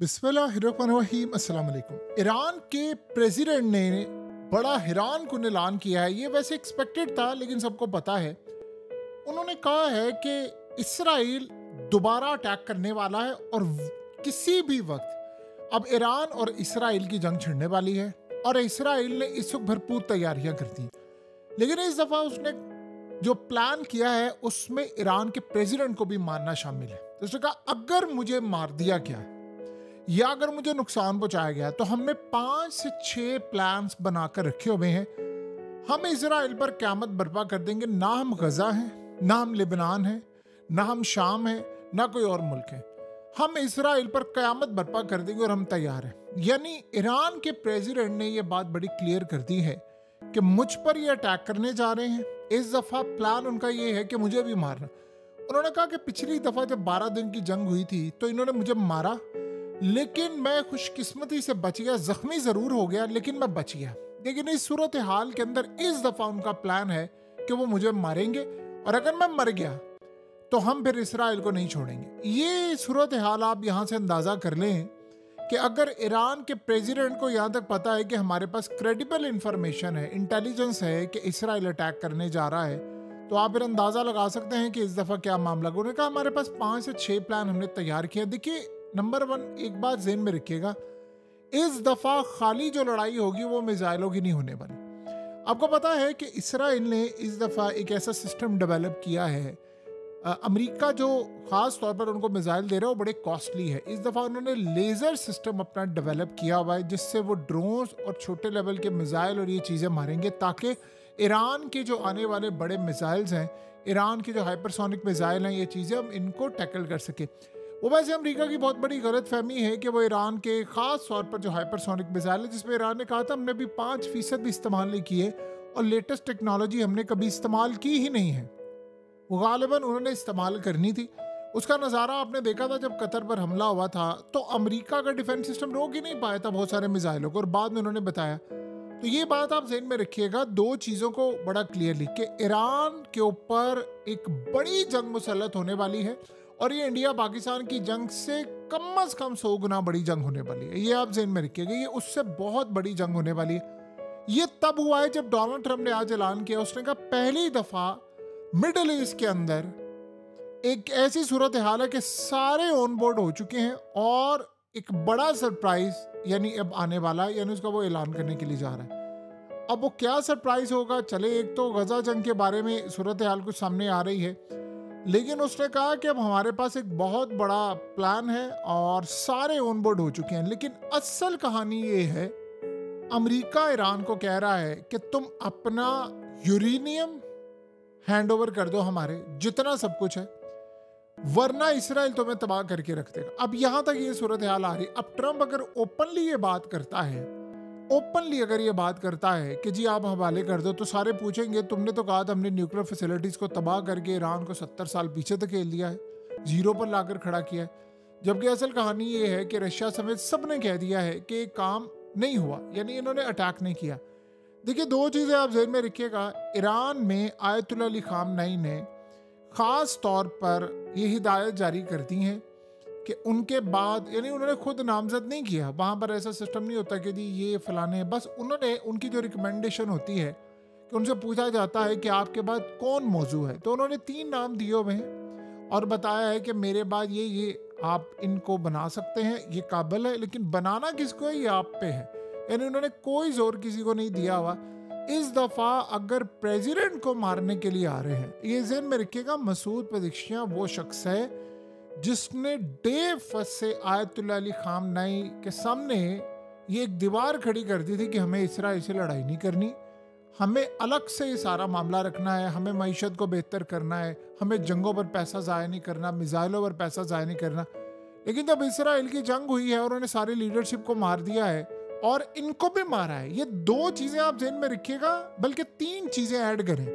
बिस्मिल्लाहिर्रहमानिर्रहीम अस्सलाम वालेकुम। ईरान के प्रेसिडेंट ने बड़ा हैरान कुन ऐलान किया है। ये वैसे एक्सपेक्टेड था लेकिन सबको पता है। उन्होंने कहा है कि इसराइल दोबारा अटैक करने वाला है और किसी भी वक्त अब ईरान और इसराइल की जंग छिड़ने वाली है और इसराइल ने इस वक्त भरपूर तैयारियां कर दी। लेकिन इस दफा उसने जो प्लान किया है उसमें ईरान के प्रेसिडेंट को भी मारना शामिल है। तो उसने कहा अगर मुझे मार दिया गया या अगर मुझे नुकसान पहुंचाया गया तो हमने 5 से 6 प्लान्स बनाकर रखे हुए हैं। हम इजराइल पर क़यामत बर्पा कर देंगे। ना हम गजा हैं, ना हम लेबनान हैं, ना हम शाम हैं, ना कोई और मुल्क है। हम इजराइल पर क़यामत बर्पा कर देंगे और हम तैयार हैं। यानी ईरान के प्रेसिडेंट ने यह बात बड़ी क्लियर कर दी है कि मुझ पर ये अटैक करने जा रहे हैं। इस दफा प्लान उनका ये है कि मुझे भी मारना। उन्होंने कहा कि पिछली दफा जब 12 दिन की जंग हुई थी तो इन्होंने मुझे मारा, लेकिन मैं खुशकिस्मती से बच गया। जख्मी जरूर हो गया लेकिन मैं बच गया। लेकिन इस सूरत हाल के अंदर इस दफा उनका प्लान है कि वो मुझे मारेंगे और अगर मैं मर गया तो हम फिर इसराइल को नहीं छोड़ेंगे। ये सूरत हाल आप यहाँ से अंदाजा कर लें कि अगर ईरान के प्रेसिडेंट को यहाँ तक पता है कि हमारे पास क्रेडिबल इंफॉर्मेशन है, इंटेलिजेंस है कि इसराइल अटैक करने जा रहा है, तो आप फिर अंदाजा लगा सकते हैं कि इस दफा क्या मामला। उन्होंने कहा हमारे पास 5 से 6 प्लान हमने तैयार किया। देखिए, नंबर 1 एक बात ज़हन में रखिएगा, इस दफा खाली जो लड़ाई होगी वो मिसाइलों की नहीं होने वाली। आपको पता है कि इसराइल ने इस दफा एक ऐसा सिस्टम डेवलप किया है। अमेरिका जो खास तौर पर उनको मिसाइल दे रहा है वो बड़े कॉस्टली है। इस दफा उन्होंने लेजर सिस्टम अपना डेवलप किया हुआ है जिससे वो ड्रोन्स और छोटे लेवल के मिसाइल और ये चीज़ें मारेंगे ताकि ईरान के जो आने वाले बड़े मिसाइल्स हैं, ईरान के जो हाइपरसोनिक मिसाइल हैं, ये चीज़ें हम इनको टैकल कर सके। वो वैसे अमेरिका की बहुत बड़ी गलत फहमी है कि वो ईरान के ख़ास तौर पर जो हाइपरसोनिक मिसाइल है, जिसमें ईरान ने कहा था हमने भी 5% भी इस्तेमाल नहीं किए और लेटेस्ट टेक्नोलॉजी हमने कभी इस्तेमाल की ही नहीं है, वो गालिबन उन्होंने इस्तेमाल करनी थी। उसका नज़ारा आपने देखा था जब कतर पर हमला हुआ था तो अमेरिका का डिफेंस सिस्टम रोक ही नहीं पाया था बहुत सारे मिसाइलों को, और बाद में उन्होंने बताया। तो ये बात आप ज़हन में रखिएगा, 2 चीज़ों को बड़ा क्लियरली कि ईरान के ऊपर एक बड़ी जंग मुसल्लत होने वाली है और ये इंडिया पाकिस्तान की जंग से कम से कम 100 गुना बड़ी जंग होने वाली है। ये आप ज़हन में रखिएगा, ये उससे बहुत बड़ी जंग होने वाली है। ये तब हुआ है जब डोनाल्ड ट्रंप ने आज ऐलान किया, उसने कहा पहली दफ़ा मिडल ईस्ट के अंदर एक ऐसी सूरत हाल है कि सारे ऑन बोर्ड हो चुके हैं और एक बड़ा सरप्राइज यानी अब आने वाला है, यानी उसका वो ऐलान करने के लिए जा रहा है। अब वो क्या सरप्राइज होगा, चले एक तो गजा जंग के बारे में सूरत हाल कुछ सामने आ रही है, लेकिन उसने कहा कि अब हमारे पास एक बहुत बड़ा प्लान है और सारे ऑन बोर्ड हो चुके हैं। लेकिन असल कहानी ये है, अमेरिका ईरान को कह रहा है कि तुम अपना यूरेनियम हैंड ओवर कर दो, हमारे जितना सब कुछ है, वरना इसराइल तुम्हें तबाह करके रख देगा। अब यहां तक ये सूरत हाल आ रही। अब ट्रंप अगर ओपनली ये बात करता है, ओपनली अगर ये बात करता है कि जी आप हवाले कर दो, तो सारे पूछेंगे तुमने तो कहा था हमने न्यूक्लियर फैसिलिटीज को तबाह करके ईरान को 70 साल पीछे धकेल दिया है, जीरो पर लाकर खड़ा किया है। जबकि असल कहानी ये है कि रशिया समेत सब ने कह दिया है कि काम नहीं हुआ, यानी इन्होंने अटैक नहीं किया। देखिए, 2 चीज़ें आप ज़हन में रखिएगा। ईरान में आयतुल्लाह अली खामनई ने ख़ास तौर पर ये हिदायत जारी कर दी हैं कि उनके बाद, यानी उन्होंने खुद नामजद नहीं किया, वहाँ पर ऐसा सिस्टम नहीं होता कि जी ये फलाने, बस उन्होंने उनकी जो रिकमेंडेशन होती है कि उनसे पूछा जाता है कि आपके बाद कौन मौजू है, तो उन्होंने 3 नाम दिए हुए हैं और बताया है कि मेरे बाद ये आप इनको बना सकते हैं, ये काबिल है, लेकिन बनाना किसको है ये आप पे है। यानी उन्होंने कोई जोर किसी को नहीं दिया हुआ। इस दफा अगर प्रेसिडेंट को मारने के लिए आ रहे हैं, ये ज़हन में रखिएगा, मसूद पेज़ेश्कियां वो शख्स है जिसने डे फर्स्ट से आयतुल्लाह अली खामनई के सामने ये एक दीवार खड़ी कर दी थी कि हमें इसराइल से लड़ाई नहीं करनी, हमें अलग से ये सारा मामला रखना है, हमें मईशत को बेहतर करना है, हमें जंगों पर पैसा ज़ाया नहीं करना, मिसाइलों पर पैसा ज़ाया नहीं करना। लेकिन जब इसराइल की जंग हुई है और उन्होंने सारी लीडरशिप को मार दिया है और इनको भी मारा है, ये 2 चीज़ें आप ज़हन में रखिएगा, बल्कि 3 चीज़ें ऐड करें।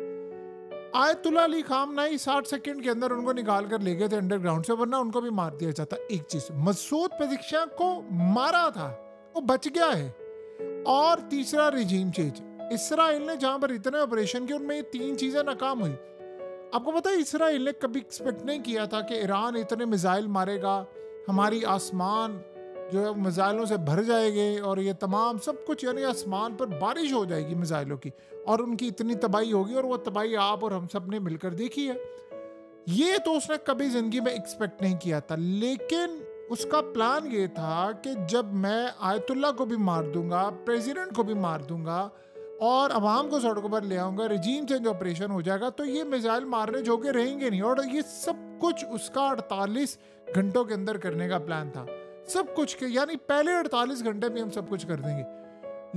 आयतुल्लाह अली खामनई 60 सेकंड के अंदर उनको निकाल कर ले गए थे अंडरग्राउंड से, वरना उनको भी मार दिया जाता। एक चीज, मसूद पेज़ेश्कियां को मारा था, वो बच गया है। और तीसरा, रिजीम चेंज। इसराइल ने जहां पर इतने ऑपरेशन किए उनमें ये 3 चीजें नाकाम हुई। आपको पता है इसराइल ने कभी एक्सपेक्ट नहीं किया था कि ईरान इतने मिसाइल मारेगा, हमारी आसमान जो है मिसाइलों से भर जाएंगे और ये तमाम सब कुछ, यानी आसमान पर बारिश हो जाएगी मिसाइलों की, और उनकी इतनी तबाही होगी, और वो तबाही आप और हम सब ने मिलकर देखी है। ये तो उसने कभी जिंदगी में एक्सपेक्ट नहीं किया था। लेकिन उसका प्लान ये था कि जब मैं आयतुल्ला को भी मार दूंगा, प्रेसिडेंट को भी मार दूंगा और अवाम को सड़कों पर ले आऊंगा, रिजीम चेंज ऑपरेशन हो जाएगा, तो ये मिसाइल मारने जोगे रहेंगे नहीं। और ये सब कुछ उसका 48 घंटों के अंदर करने का प्लान था, सब कुछ के, यानी पहले 48 घंटे में हम सब कुछ कर देंगे।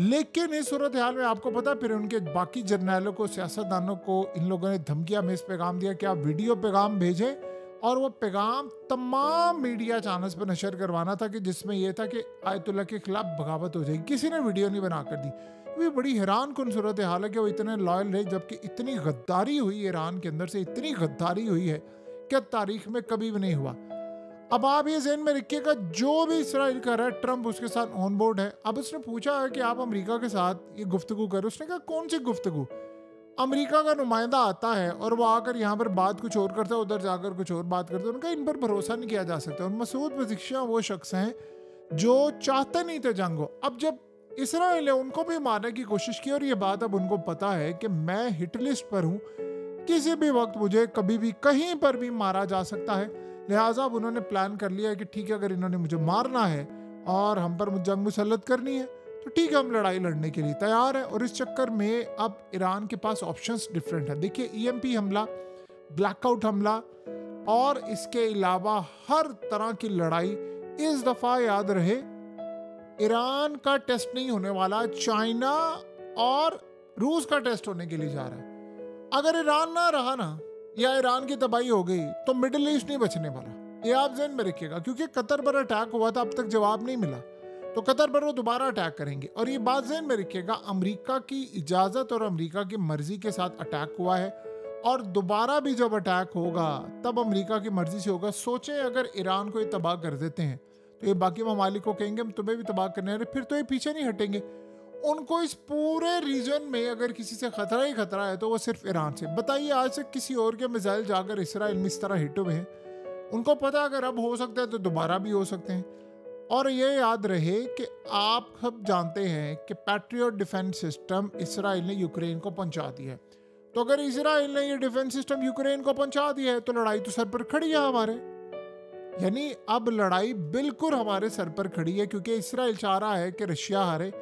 लेकिन इस सूरत हाल में आपको पता, फिर उनके बाकी जर्नैलों को, सियासतदानों को इन लोगों ने धमकियां में इस पैगाम दिया कि आप वीडियो पैगाम भेजें, और वो पैगाम तमाम मीडिया चैनल्स पर नशर करवाना था कि जिसमें यह था कि आयतुल्ला के खिलाफ बगावत हो जाएगी। किसी ने वीडियो नहीं बना कर दी। ये बड़ी हैरान कुन सूरत हाल है कि वो इतने लॉयल रहे, जबकि इतनी गद्दारी हुई ईरान के अंदर से, इतनी गद्दारी हुई है कि तारीख में कभी भी नहीं हुआ। अब आप ये ज़हन में रखिएगा, जो भी इसराइल कर रहा है, ट्रंप उसके साथ ऑन बोर्ड है। अब उसने पूछा है कि आप अमेरिका के साथ ये गुफ्तगू करो। उसने कहा कौन सी गुफ्तगू? अमेरिका का नुमाइंदा आता है और वो आकर यहाँ पर बात कुछ और करता है, उधर जाकर कुछ और बात करता है। उनका इन पर भरोसा नहीं किया जा सकता। और मसूद पज़ेश्कियान वो शख्स हैं जो चाहते नहीं थे जंग हो। अब जब इसराइल ने उनको भी मारने की कोशिश की, और ये बात अब उनको पता है कि मैं हिट लिस्ट पर हूँ, किसी भी वक्त मुझे कभी भी कहीं पर भी मारा जा सकता है, लिहाजा अब उन्होंने प्लान कर लिया है कि ठीक है, अगर इन्होंने मुझे मारना है और हम पर जंग मुसल्लत करनी है तो ठीक है, हम लड़ाई लड़ने के लिए तैयार है। और इस चक्कर में अब ईरान के पास ऑप्शंस डिफरेंट है। देखिए, EMP हमला, ब्लैकआउट हमला, और इसके अलावा हर तरह की लड़ाई। इस दफ़ा याद रहे, ईरान का टेस्ट नहीं होने वाला, चाइना और रूस का टेस्ट होने के लिए जा रहा है। अगर ईरान ना रहा ना, या ईरान की तबाही हो गई, तो मिडिल ईस्ट नहीं बचने वाला। ये आप ज़हन में रखिएगा, क्योंकि कतर पर अटैक हुआ था, अब तक जवाब नहीं मिला, तो कतर पर वो दोबारा अटैक करेंगे। और ये बात ज़हन में रखिएगा, अमेरिका की इजाज़त और अमेरिका की मर्जी के साथ अटैक हुआ है, और दोबारा भी जब अटैक होगा तब अमेरिका की मर्जी से होगा। सोचें, अगर ईरान को ये तबाह कर देते हैं तो ये बाकी ममालिक को कहेंगे हम तुम्हें भी तबाह करने हैं, फिर तो ये पीछे नहीं हटेंगे। उनको इस पूरे रीजन में अगर किसी से खतरा ही खतरा है तो वो सिर्फ ईरान से। बताइए, आज से किसी और के मिसाइल जाकर इसराइल में इस तरह हिट हुए हैं, उनको पता अगर अब हो सकता है तो दोबारा भी हो सकते हैं। और ये याद रहे कि आप सब जानते हैं कि पैट्रियट डिफेंस सिस्टम इसराइल ने यूक्रेन को पहुंचा दिया है। तो अगर इसराइल ने ये डिफेंस सिस्टम यूक्रेन को पहुंचा दिया है तो लड़ाई तो सर पर खड़ी है हमारे, यानी अब लड़ाई बिल्कुल हमारे सर पर खड़ी है, क्योंकि इसराइल चाह रहा है कि रशिया हारे,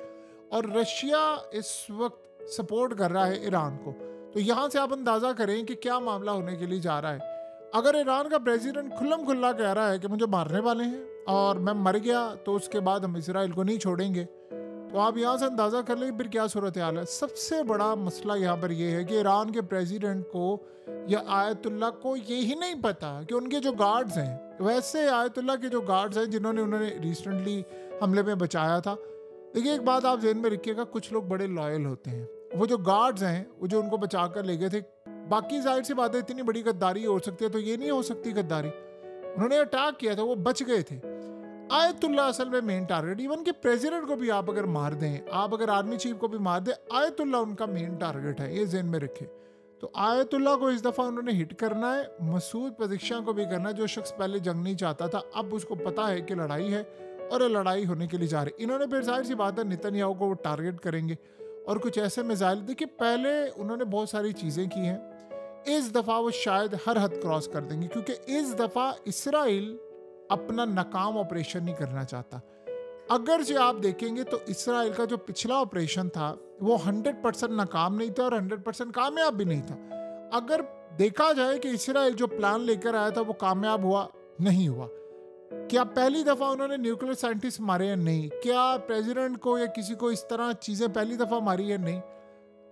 और रशिया इस वक्त सपोर्ट कर रहा है ईरान को। तो यहाँ से आप अंदाज़ा करें कि क्या मामला होने के लिए जा रहा है। अगर ईरान का प्रेसिडेंट खुल्लम खुल्ला कह रहा है कि मुझे मारने वाले हैं और मैं मर गया तो उसके बाद हम इसराइल को नहीं छोड़ेंगे, तो आप यहाँ से अंदाज़ा कर लें फिर क्या सूरत हाल है। सबसे बड़ा मसला यहाँ पर यह है कि ईरान के प्रेसिडेंट को या आयतुल्ला को यही नहीं पता कि उनके जो गार्ड्स हैं, वैसे आयतुल्ला के जो गार्ड्स हैं जिन्होंने उन्होंने रिसेंटली हमले में बचाया था। देखिए, एक बात आप ज़हन में रखिएगा, कुछ लोग बड़े लॉयल होते हैं। वो जो गार्ड्स हैं, वो जो उनको बचा कर ले गए थे, बाकी जाहिर सी बात है इतनी बड़ी गद्दारी हो सकती है तो ये नहीं हो सकती गद्दारी। उन्होंने अटैक किया था, वो बच गए थे। आयतुल्ला असल में मेन टारगेट, इवन के प्रेसिडेंट को भी आप अगर मार दें, आप अगर आर्मी चीफ को भी मार दें, आयतुल्ला उनका मेन टारगेट है, ये ज़हन में रखें। तो आयतुल्ला को इस दफ़ा उन्होंने हिट करना है, मसूद पज़ेश्कियान को भी करना है। जो शख्स पहले जंग नहीं चाहता था, अब उसको पता है कि लड़ाई है और लड़ाई होने के लिए जा रही। इन्होंने फिर जाहिर सी बात है नेतन्याहू को वो टारगेट करेंगे और कुछ ऐसे मिसाइल। देखिए, पहले उन्होंने बहुत सारी चीज़ें की हैं, इस दफ़ा वो शायद हर हद क्रॉस कर देंगे, क्योंकि इस दफ़ा इसराइल अपना नाकाम ऑपरेशन नहीं करना चाहता। अगर जो आप देखेंगे तो इसराइल का जो पिछला ऑपरेशन था वो 100% नाकाम नहीं था और 100% कामयाब भी नहीं था। अगर देखा जाए कि इसराइल जो प्लान लेकर आया था वो कामयाब हुआ नहीं हुआ। क्या पहली दफ़ा उन्होंने न्यूक्लियर साइंटिस्ट मारे या नहीं, क्या प्रेसिडेंट को या किसी को इस तरह चीज़ें पहली दफ़ा मारी या नहीं,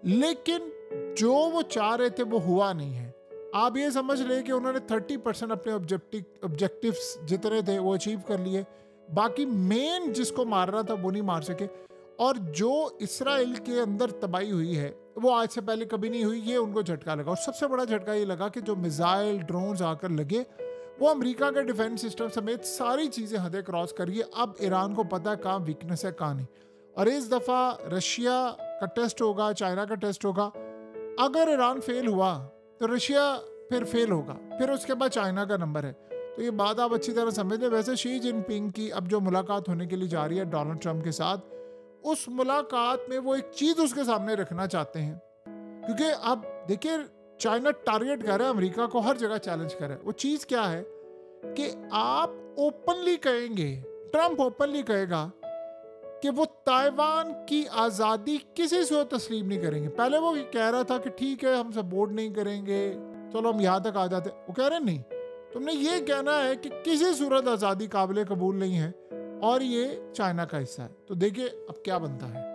लेकिन जो वो चाह रहे थे वो हुआ नहीं है। आप ये समझ लें कि उन्होंने 30% अपने ऑब्जेक्टिव्स जितने थे वो अचीव कर लिए, बाकी मेन जिसको मारना था वो नहीं मार सके। और जो इसराइल के अंदर तबाही हुई है वो आज से पहले कभी नहीं हुई, ये उनको झटका लगा। और सबसे बड़ा झटका ये लगा कि जो मिसाइल ड्रोन्स आकर लगे वो अमेरिका के डिफेंस सिस्टम समेत सारी चीज़ें हदें क्रॉस करिए। अब ईरान को पता है कहाँ वीकनेस है कहाँ नहीं। और इस दफ़ा रशिया का टेस्ट होगा, चाइना का टेस्ट होगा। अगर ईरान फेल हुआ तो रशिया फिर फेल होगा, फिर उसके बाद चाइना का नंबर है। तो ये बात आप अच्छी तरह समझ लें। वैसे शी जिनपिंग की अब जो मुलाकात होने के लिए जा रही है डोनाल्ड ट्रंप के साथ, उस मुलाकात में वो एक चीज़ उसके सामने रखना चाहते हैं, क्योंकि अब देखिए चाइना टारगेट कर रहा है अमेरिका को, हर जगह चैलेंज कर रहा है। वो चीज़ क्या है कि आप ओपनली कहेंगे, ट्रंप ओपनली कहेगा कि वो ताइवान की आज़ादी किसी से तस्लीम नहीं करेंगे। पहले वो कह रहा था कि ठीक है हम सपोर्ट नहीं करेंगे, चलो हम यहाँ तक आ जाते। वो कह रहे नहीं, तुमने ये कहना है कि किसी सूरत आज़ादी काबिल कबूल नहीं है और ये चाइना का हिस्सा है। तो देखिए अब क्या बनता है।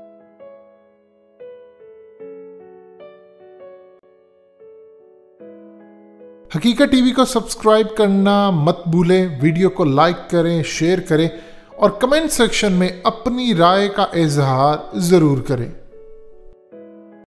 हकीकत टीवी को सब्सक्राइब करना मत भूलें, वीडियो को लाइक करें, शेयर करें और कमेंट सेक्शन में अपनी राय का इजहार ज़रूर करें।